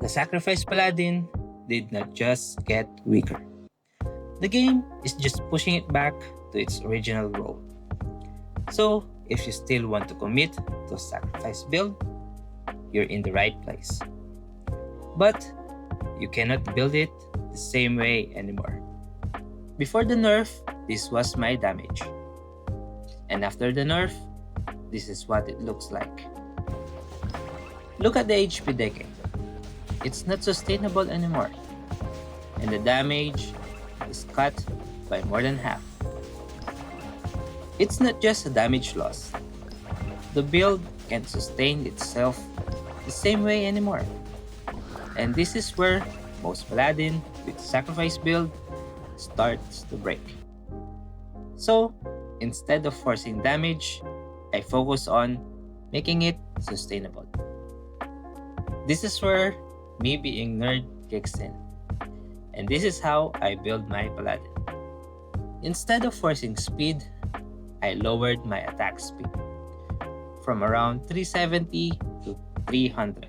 The Sacrifice Paladin did not just get weaker. The game is just pushing it back to its original role. So, if you still want to commit to a Sacrifice build, you're in the right place. But you cannot build it the same way anymore. Before the nerf, this was my damage. And after the nerf, this is what it looks like. Look at the HP decay. It's not sustainable anymore. And the damage is cut by more than half. It's not just a damage loss. The build can't sustain itself the same way anymore. And this is where most Paladin with Sacrifice build starts to break. So, instead of forcing damage, I focus on making it sustainable. This is where me being nerd kicks in. And this is how I build my Paladin. Instead of forcing speed, I lowered my attack speed from around 370 to 300.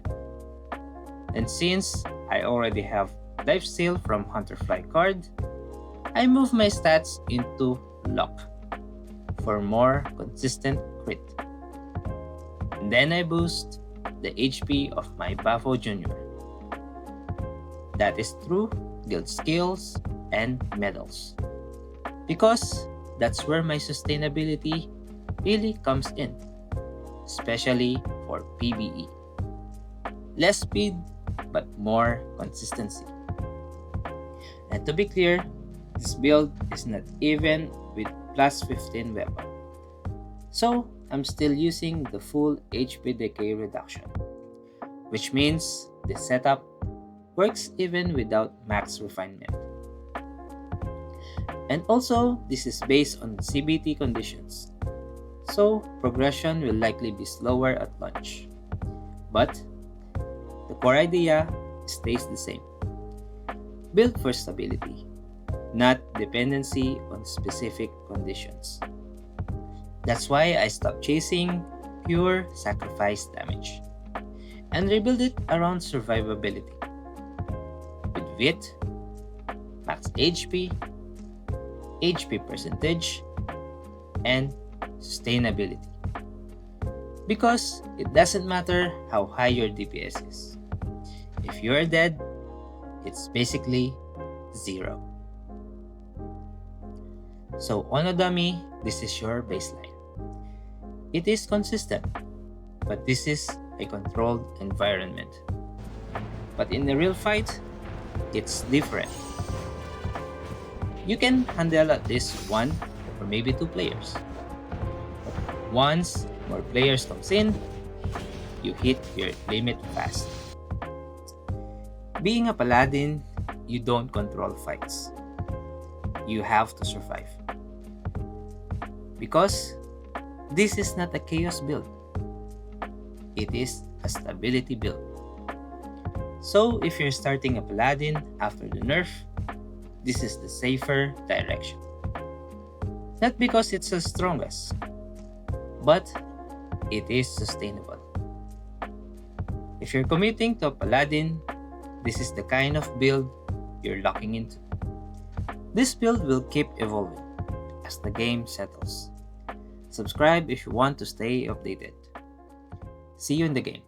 And since I already have Lifesteal from Hunterfly card, I move my stats into Lock for more consistent crit. And then I boost the HP of my Buffo Jr. That is through guild skills and medals. Because that's where my sustainability really comes in, especially for PvE. Less speed, but more consistency. And to be clear, this build is not even with plus 15 weapon. So, I'm still using the full HP decay reduction, which means the setup works even without max refinement. And also, this is based on CBT conditions, so progression will likely be slower at launch. But the core idea stays the same. Build for stability, not dependency on specific conditions. That's why I stopped chasing pure sacrifice damage and rebuild it around survivability. With VIT, max HP, HP percentage, and sustainability. Because it doesn't matter how high your DPS is. If you're dead, it's basically zero. So on a dummy, this is your baseline. It is consistent, but this is a controlled environment. But in a real fight, it's different. You can handle at least one or maybe two players. Once more players comes in, you hit your limit fast. Being a Paladin, you don't control fights. You have to survive. Because this is not a chaos build. It is a stability build. So if you're starting a Paladin after the nerf, this is the safer direction. Not because it's the strongest, but it is sustainable. If you're committing to a Paladin, this is the kind of build you're locking into. This build will keep evolving as the game settles. Subscribe if you want to stay updated. See you in the game.